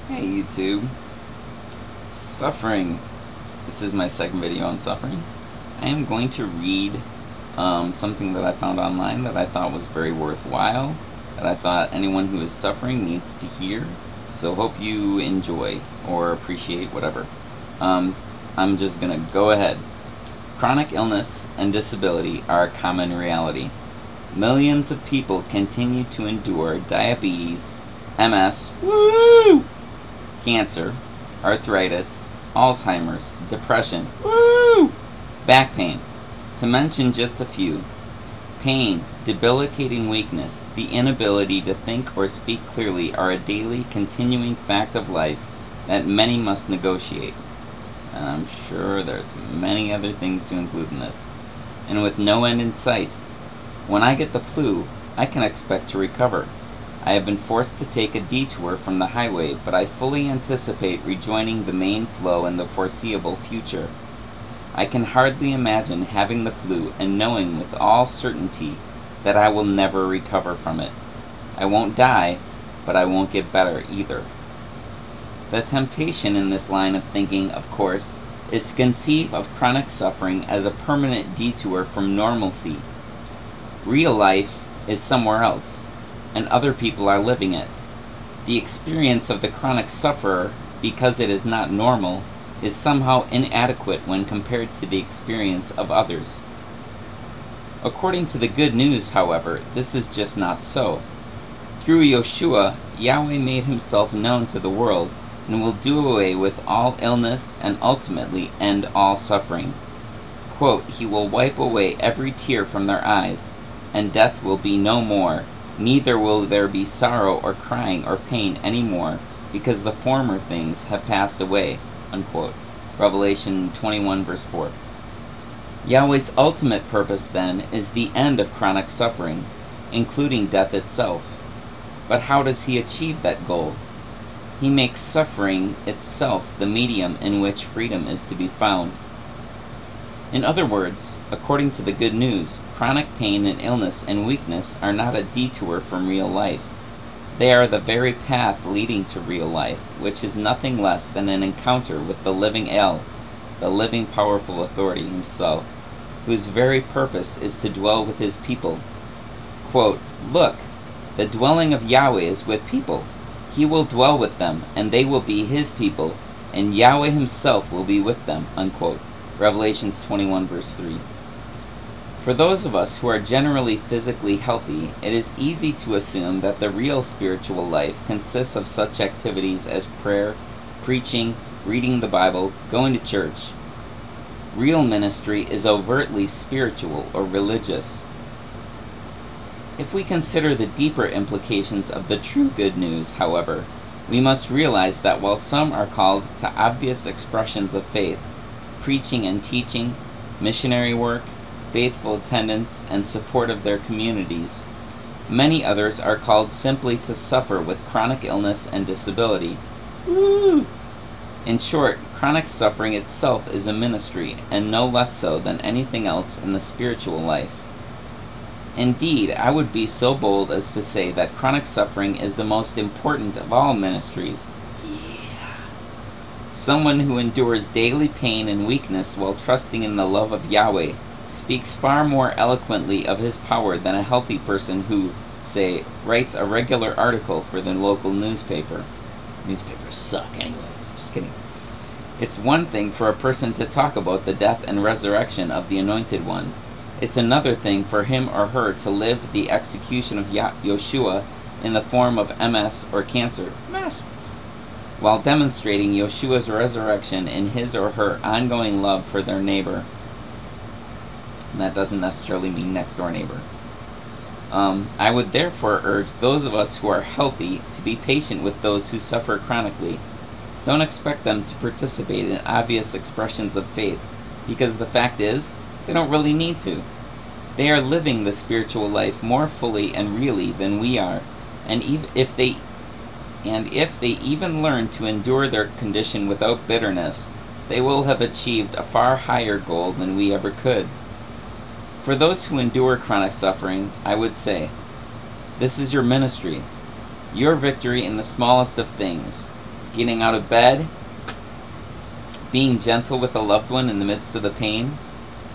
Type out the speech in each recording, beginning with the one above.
Hey YouTube. Suffering. This is my second video on suffering. I am going to read something that I found online that I thought was very worthwhile, that I thought anyone who is suffering needs to hear. So hope you enjoy or appreciate, whatever. I'm just gonna go ahead. Chronic illness and disability are a common reality. Millions of people continue to endure diabetes, MS, woo! Cancer, arthritis, Alzheimer's, depression, woo! Back pain, to mention just a few. Pain, debilitating weakness, the inability to think or speak clearly are a daily, continuing fact of life that many must negotiate. And I'm sure there's many other things to include in this. And with no end in sight. When I get the flu, I can expect to recover. I have been forced to take a detour from the highway, but I fully anticipate rejoining the main flow in the foreseeable future. I can hardly imagine having the flu and knowing with all certainty that I will never recover from it. I won't die, but I won't get better either. The temptation in this line of thinking, of course, is to conceive of chronic suffering as a permanent detour from normalcy. Real life is somewhere else, and other people are living it. The experience of the chronic sufferer, because it is not normal, is somehow inadequate when compared to the experience of others. According to the good news, however, this is just not so. Through Yeshua, Yahweh made himself known to the world, and will do away with all illness and ultimately end all suffering. Quote, he will wipe away every tear from their eyes, and death will be no more, neither will there be sorrow or crying or pain any more, because the former things have passed away. Unquote. Revelation 21 verse 4. Yahweh's ultimate purpose, then, is the end of chronic suffering, including death itself. But how does he achieve that goal? He makes suffering itself the medium in which freedom is to be found. In other words, according to the good news, chronic pain and illness and weakness are not a detour from real life. They are the very path leading to real life, which is nothing less than an encounter with the living El, the living powerful authority himself, whose very purpose is to dwell with his people. Quote, look, the dwelling of Yahweh is with people. He will dwell with them, and they will be his people, and Yahweh himself will be with them. Unquote. Revelations 21 verse 3. For those of us who are generally physically healthy, it is easy to assume that the real spiritual life consists of such activities as prayer, preaching, reading the Bible, going to church. Real ministry is overtly spiritual or religious. If we consider the deeper implications of the true good news, however, we must realize that while some are called to obvious expressions of faith, preaching and teaching, missionary work, faithful attendance, and support of their communities, many others are called simply to suffer with chronic illness and disability. Woo! In short, chronic suffering itself is a ministry, and no less so than anything else in the spiritual life. Indeed, I would be so bold as to say that chronic suffering is the most important of all ministries. Yeah. Someone who endures daily pain and weakness while trusting in the love of Yahweh speaks far more eloquently of his power than a healthy person who, say, writes a regular article for the local newspaper. Newspapers suck anyways, just kidding. It's one thing for a person to talk about the death and resurrection of the Anointed One. It's another thing for him or her to live the execution of Yeshua in the form of MS or cancer, while demonstrating Yeshua's resurrection in his or her ongoing love for their neighbor. And that doesn't necessarily mean next door neighbor. I would therefore urge those of us who are healthy to be patient with those who suffer chronically. Don't expect them to participate in obvious expressions of faith, because the fact is, they don't really need to. They are living the spiritual life more fully and really than we are, and if they even learn to endure their condition without bitterness, they will have achieved a far higher goal than we ever could. For those who endure chronic suffering, I would say, this is your ministry. your victory in the smallest of things. getting out of bed, being gentle with a loved one in the midst of the pain,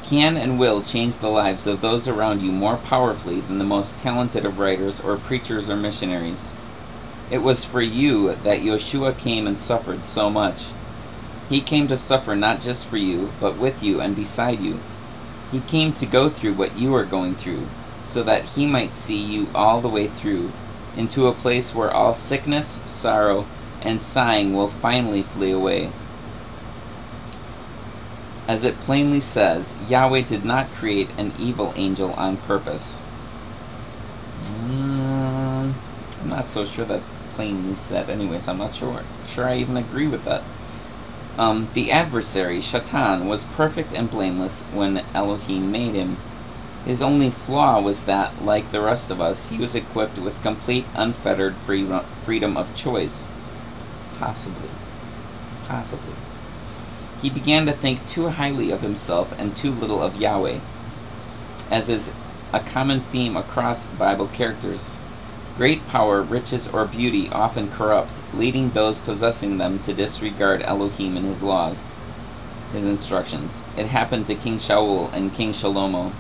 can and will change the lives of those around you more powerfully than the most talented of writers or preachers or missionaries. It was for you that Yeshua came and suffered so much. He came to suffer not just for you, but with you and beside you. He came to go through what you are going through, so that he might see you all the way through, into a place where all sickness, sorrow, and sighing will finally flee away. As it plainly says, Yahweh did not create an evil angel on purpose. I'm not so sure that's plainly said anyways. I'm not sure I even agree with that. The adversary, Shaitan, was perfect and blameless when Elohim made him. His only flaw was that, like the rest of us, he was equipped with complete unfettered freedom of choice. Possibly. He began to think too highly of himself and too little of Yahweh, as is a common theme across Bible characters. Great power, riches, or beauty often corrupt, leading those possessing them to disregard Elohim and his laws, his instructions. It happened to King Shaul and King Shlomo.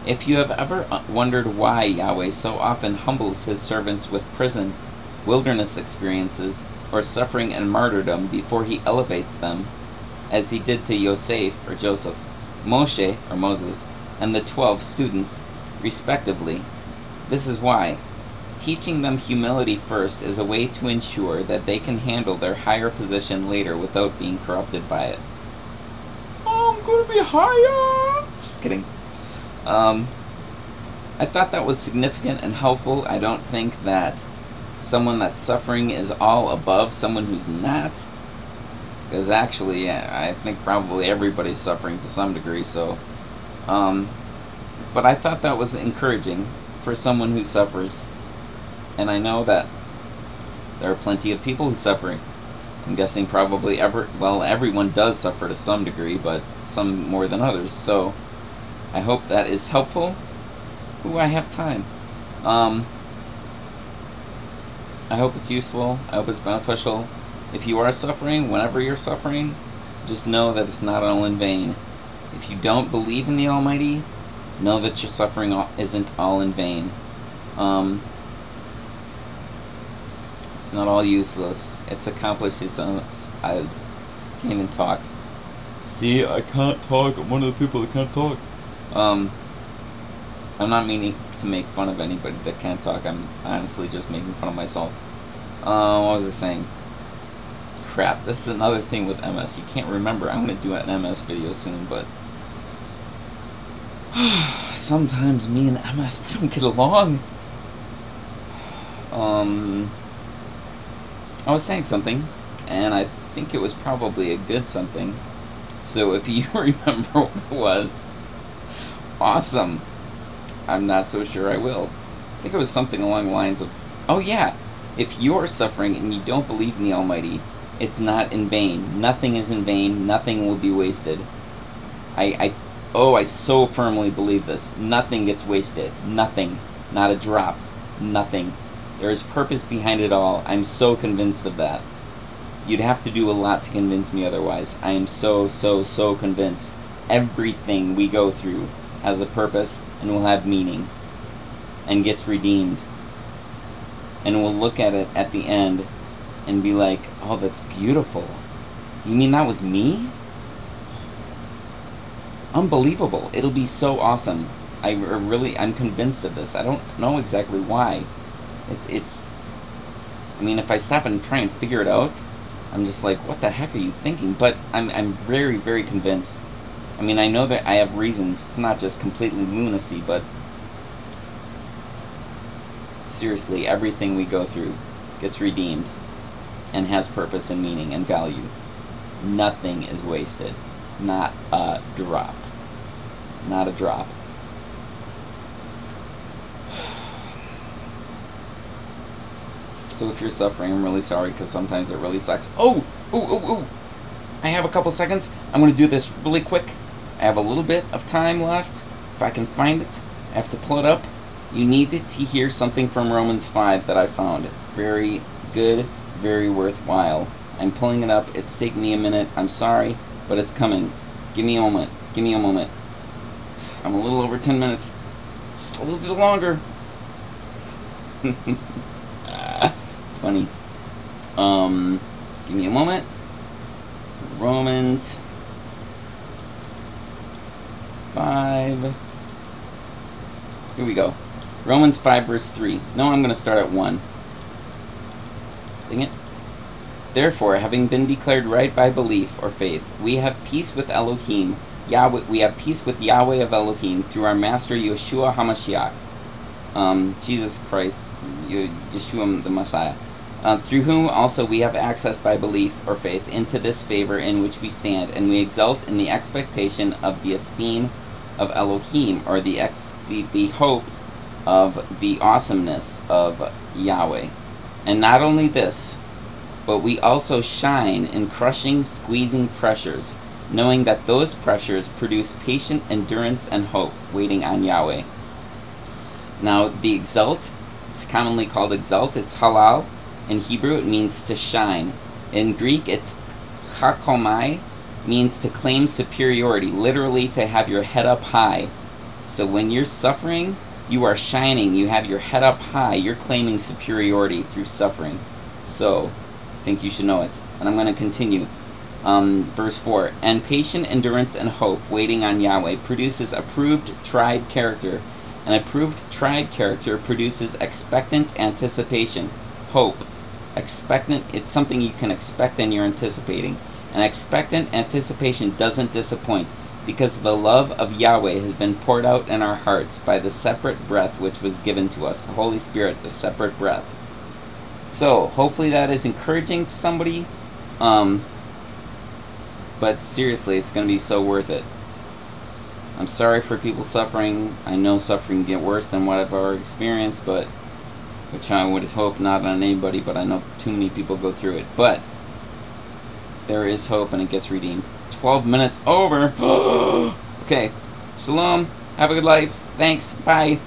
If you have ever wondered why Yahweh so often humbles his servants with prison, wilderness experiences, or suffering and martyrdom before he elevates them, as he did to Yosef or Joseph, Moshe or Moses, and the 12 students, respectively, this is why. Teaching them humility first is a way to ensure that they can handle their higher position later without being corrupted by it. Oh, I'm going to be higher! Just kidding. I thought that was significant and helpful. I don't think that someone that's suffering is all above someone who's not. Because actually, I think probably everybody's suffering to some degree, so... but I thought that was encouraging for someone who suffers. And I know that there are plenty of people who suffer. I'm guessing probably everyone does suffer to some degree, but some more than others. So I hope that is helpful. Ooh, I have time. I hope it's useful. I hope it's beneficial. If you are suffering, whenever you're suffering, just know that it's not all in vain. If you don't believe in the Almighty, know that your suffering isn't all in vain. It's not all useless. It's accomplished. I can't even talk. See, I can't talk. I'm one of the people that can't talk. I'm not meaning to make fun of anybody that can't talk. I'm honestly just making fun of myself. What was I saying? Crap, this is another thing with MS. You can't remember. I'm going to do an MS video soon, but... sometimes me and MS, we don't get along. I was saying something, and I think it was probably a good something. So if you remember what it was, awesome. I'm not so sure I will. I think it was something along the lines of, oh yeah, if you're suffering and you don't believe in the Almighty, it's not in vain. Nothing is in vain. Nothing will be wasted. I so firmly believe this. Nothing gets wasted. Nothing. Not a drop. Nothing. There is purpose behind it all. I'm so convinced of that. You'd have to do a lot to convince me otherwise. I am so convinced. Everything we go through has a purpose and will have meaning and gets redeemed. And we'll look at it at the end and be like, oh, that's beautiful. You mean that was me? Unbelievable. It'll be so awesome. I'm convinced of this. I don't know exactly why. I mean, if I stop and try and figure it out, I'm just like, what the heck are you thinking? But I'm very convinced. I mean, I know that I have reasons. It's not just completely lunacy, but seriously, everything we go through gets redeemed and has purpose and meaning and value. Nothing is wasted. Not a drop. Not a drop. So if you're suffering, I'm really sorry, because sometimes it really sucks. Oh! I have a couple seconds. I'm going to do this really quick. I have a little bit of time left. If I can find it, I have to pull it up. You need to hear something from Romans 5 that I found. Very good, very worthwhile. I'm pulling it up. It's taking me a minute. I'm sorry, but it's coming. Give me a moment. Give me a moment. I'm a little over 10 minutes. Just a little bit longer. Funny. Give me a moment. Romans 5. Here we go. Romans 5 verse 3. No, I'm going to start at 1. Dang it. Therefore, having been declared right by belief or faith, we have peace with Elohim, Yahweh. We have peace with Yahweh of Elohim through our Master Yeshua HaMashiach, Jesus Christ, Yeshua the Messiah, through whom also we have access by belief or faith into this favor in which we stand, and we exult in the expectation of the esteem of Elohim, or the hope of the awesomeness of Yahweh. And not only this, but we also shine in crushing, squeezing pressures, knowing that those pressures produce patient endurance and hope, waiting on Yahweh. Now, the exult, it's commonly called exult, it's halal. In Hebrew, it means to shine. In Greek, it's chakomai, means to claim superiority, literally to have your head up high. So when you're suffering, you are shining, you have your head up high, you're claiming superiority through suffering. So, I think you should know it. And I'm going to continue. Verse 4, and patient endurance and hope, waiting on Yahweh, produces approved, tried character. An approved, tried character produces expectant anticipation, hope. Expectant, it's something you can expect and you're anticipating. An expectant anticipation doesn't disappoint, because the love of Yahweh has been poured out in our hearts by the separate breath which was given to us, the Holy Spirit, the separate breath. So, hopefully that is encouraging to somebody, but seriously, it's going to be so worth it. I'm sorry for people suffering. I know suffering can get worse than what I've already experienced, but which I would hope not on anybody, but I know too many people go through it. But there is hope, and it gets redeemed. 12 minutes over. Okay. Shalom. Have a good life. Thanks. Bye.